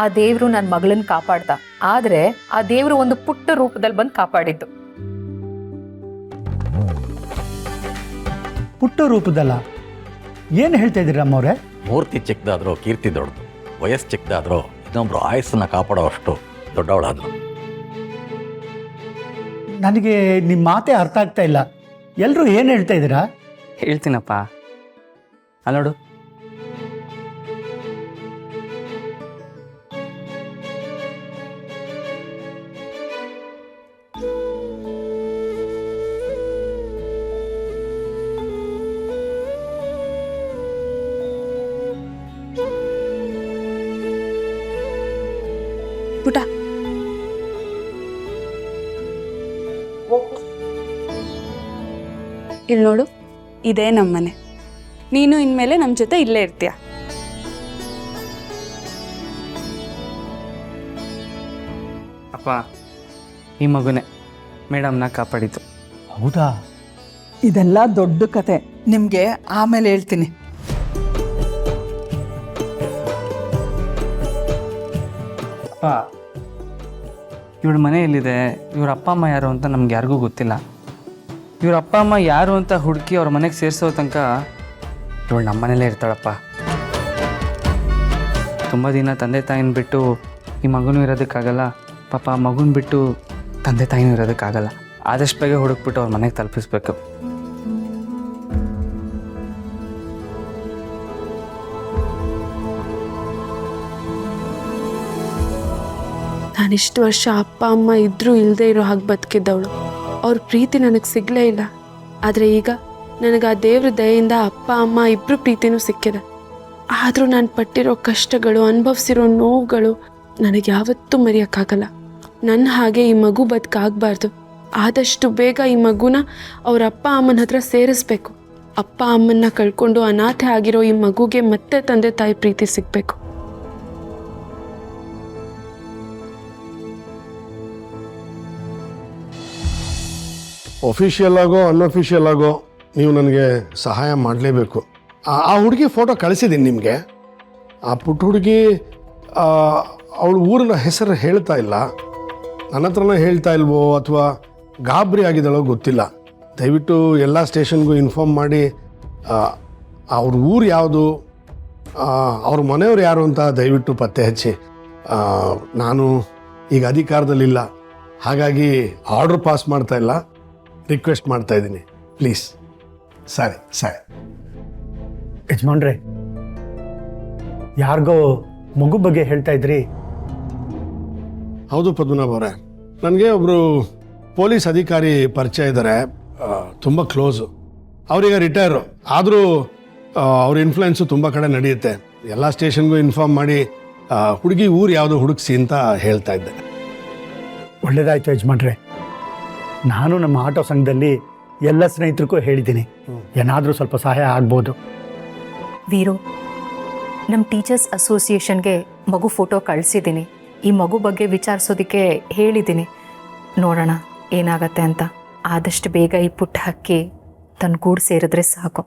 ಆ ದೇವ್ರು ನನ್ನ ಮಗಳನ್ನ ಕಾಪಾಡ್ದ. ಆದ್ರೆ ಆ ದೇವ್ರು ಒಂದು ಪುಟ್ಟ ರೂಪದಲ್ಲಿ ಬಂದು ಕಾಪಾಡಿದ್ದು. ಪುಟ್ಟ ರೂಪದಲ್ಲ, ಏನು ಹೇಳ್ತಾ ಇದ್ದೀರಿ ಅಮ್ಮವ್ರೆ? ಮೂರ್ತಿ ಚಿಕ್ಕದಾದ್ರೂ ಕೀರ್ತಿ ದೊಡ್ಡದು, ವಯಸ್ಸು ಚಿಕ್ಕದಾದ್ರೂ ಇನ್ನೊಬ್ರು ಆಯಸ್ಸನ್ನ ಕಾಪಾಡೋವಷ್ಟು ದೊಡ್ಡವಳಾದ್ರು. ನನಗೆ ನಿಮ್ಮ ಮಾತೇ ಅರ್ಥ ಆಗ್ತಾ ಇಲ್ಲ. ಎಲ್ಲರೂ ಏನು ಹೇಳ್ತಾ ಇದ್ದೀರಾ? ಹೇಳ್ತೀನಪ್ಪ. ಅಲ್ಲೋಡು, ಪುಟ ಇಲ್ಲಿ ನೋಡು, ಇದೇ ನಮ್ಮನೆ. ನೀನು ಇನ್ಮೇಲೆ ನಮ್ಮ ಜೊತೆ ಇಲ್ಲೇ ಇರ್ತೀಯ. ಅಪ್ಪ, ಈ ಮಗುನೇ ಮೇಡಮ್ನ ಕಾಪಾಡಿದ್ದು. ಹೌದಾ? ಇದೆಲ್ಲ ದೊಡ್ಡ ಕತೆ, ನಿಮಗೆ ಆಮೇಲೆ ಹೇಳ್ತೀನಿ. ಅಪ್ಪ, ಇವಳ ಮನೆ ಎಲ್ಲಿದೆ, ಇವ್ರ ಅಪ್ಪ ಅಮ್ಮ ಯಾರು ಅಂತ ನಮ್ಗೆ ಯಾರಿಗೂ ಗೊತ್ತಿಲ್ಲ. ಇವ್ರ ಅಪ್ಪ ಅಮ್ಮ ಯಾರು ಅಂತ ಹುಡುಕಿ ಅವ್ರ ಮನೆಗೆ ಸೇರಿಸೋ ತನಕ ಇವಳು ನಮ್ಮ ಮನೇಲೇ ಇರ್ತಾಳಪ್ಪ. ತುಂಬ ದಿನ ತಂದೆ ತಾಯಿನ ಬಿಟ್ಟು ಈ ಮಗನೂ ಇರೋದಕ್ಕಾಗಲ್ಲ, ಪಾಪ ಮಗುನ ಬಿಟ್ಟು ತಂದೆ ತಾಯಿನೂ ಇರೋದಕ್ಕಾಗಲ್ಲ. ಆದಷ್ಟು ಬೇಗ ಹುಡುಕ್ಬಿಟ್ಟು ಅವ್ರ ಮನೆಗೆ ತಲುಪಿಸ್ಬೇಕು. ನಾನಿಷ್ಟು ವರ್ಷ ಅಪ್ಪ ಅಮ್ಮ ಇದ್ರೂ ಇಲ್ಲದೆ ಇರೋ ಹಾಗೆ ಬದುಕಿದ್ದವಳು. ಅವ್ರ ಪ್ರೀತಿ ನನಗೆ ಸಿಗಲೇ ಇಲ್ಲ. ಆದರೆ ಈಗ ನನಗೆ ಆ ದೇವ್ರ ದಯೆಯಿಂದ ಅಪ್ಪ ಅಮ್ಮ ಇಬ್ಬರು ಪ್ರೀತಿನೂ ಸಿಕ್ಕಿದೆ. ಆದರೂ ನಾನು ಪಟ್ಟಿರೋ ಕಷ್ಟಗಳು, ಅನುಭವಿಸಿರೋ ನೋವುಗಳು ನನಗೆ ಯಾವತ್ತೂ ಮರೆಯೋಕ್ಕಾಗಲ್ಲ. ನನ್ನ ಹಾಗೆ ಈ ಮಗು ಬದುಕಾಗಬಾರ್ದು. ಆದಷ್ಟು ಬೇಗ ಈ ಮಗುನ ಅವ್ರ ಅಪ್ಪ ಅಮ್ಮನ ಹತ್ರ ಸೇರಿಸ್ಬೇಕು. ಅಪ್ಪ ಅಮ್ಮನ್ನ ಕಳ್ಕೊಂಡು ಅನಾಥೆ ಆಗಿರೋ ಈ ಮಗುಗೆ ಮತ್ತೆ ತಂದೆ ತಾಯಿ ಪ್ರೀತಿ ಸಿಗಬೇಕು. ಅಫಿಷಿಯಲ್ ಆಗೋ ಅನ್ಅಫಿಷಿಯಲ್ ಆಗೋ ನೀವು ನನಗೆ ಸಹಾಯ ಮಾಡಲೇಬೇಕು. ಆ ಹುಡುಗಿ ಫೋಟೋ ಕಳಿಸಿದ್ದೀನಿ ನಿಮಗೆ. ಆ ಪುಟ್ಟ ಹುಡುಗಿ ಅವಳ ಊರಿನ ಹೆಸರು ಹೇಳ್ತಾ ಇಲ್ಲ. ನನ್ನ ಹತ್ರನೇ ಹೇಳ್ತಾ ಇಲ್ವೋ ಅಥವಾ ಗಾಬರಿ ಆಗಿದ್ದಾಳೋ ಗೊತ್ತಿಲ್ಲ. ದಯವಿಟ್ಟು ಎಲ್ಲ ಸ್ಟೇಷನ್ಗೂ ಇನ್ಫಾರ್ಮ್ ಮಾಡಿ ಅವ್ರ ಊರು ಯಾವುದು, ಅವ್ರ ಮನೆಯವ್ರು ಯಾರು ಅಂತ ದಯವಿಟ್ಟು ಪತ್ತೆ ಹಚ್ಚಿ. ನಾನು ಈಗ ಅಧಿಕಾರದಲ್ಲಿಲ್ಲ, ಹಾಗಾಗಿ ಆರ್ಡ್ರ್ ಪಾಸ್ ಮಾಡ್ತಾ ಇಲ್ಲ, ರಿಕ್ವೆಸ್ಟ್ ಮಾಡ್ತಾ ಇದ್ದೀನಿ, ಪ್ಲೀಸ್. ಸರಿ ಸರಿ. ಯಜಮಾನ್ರೆ, ಯಾರಿಗೋ ಮಗು ಬಗ್ಗೆ ಹೇಳ್ತಾ ಇದ್ರಿ? ಹೌದು ಪದ್ಮನಾಭ ಅವರೇ, ನನಗೆ ಒಬ್ಬರು ಪೊಲೀಸ್ ಅಧಿಕಾರಿ ಪರಿಚಯ ಇದ್ದಾರೆ, ತುಂಬ ಕ್ಲೋಸು. ಅವರೀಗ ರಿಟೈರು ಆದರೂ ಅವ್ರ ಇನ್ಫ್ಲುಯೆನ್ಸು ತುಂಬ ಕಡೆ ನಡೆಯುತ್ತೆ. ಎಲ್ಲ ಸ್ಟೇಷನ್ಗೂ ಇನ್ಫಾರ್ಮ್ ಮಾಡಿ ಹುಡುಗಿ ಊರು ಯಾವುದು ಹುಡುಕ್ಸಿ ಅಂತ ಹೇಳ್ತಾ ಇದ್ದೆ. ಒಳ್ಳೇದಾಯ್ತು ಯಜಮಾನ್ರೆ. ನಾನು ನಮ್ಮ ಆಟೋ ಸಂಘದಲ್ಲಿ ಎಲ್ಲ ಸ್ನೇಹಿತರಿಗೂ ಹೇಳಿದ್ದೀನಿ, ಏನಾದರೂ ಸ್ವಲ್ಪ ಸಹಾಯ ಆಗ್ಬೋದು. ವೀರು, ನಮ್ಮ ಟೀಚರ್ಸ್ ಅಸೋಸಿಯೇಷನ್ಗೆ ಮಗು ಫೋಟೋ ಕಳಿಸಿದ್ದೀನಿ. ಈ ಮಗು ಬಗ್ಗೆ ವಿಚಾರಿಸೋದಕ್ಕೆ ಹೇಳಿದ್ದೀನಿ. ನೋಡೋಣ ಏನಾಗತ್ತೆ ಅಂತ. ಆದಷ್ಟು ಬೇಗ ಈ ಪುಟ್ಟ ಹಕ್ಕಿ ತನ್ನ ಗೂಡು ಸೇರಿದ್ರೆ ಸಾಕು.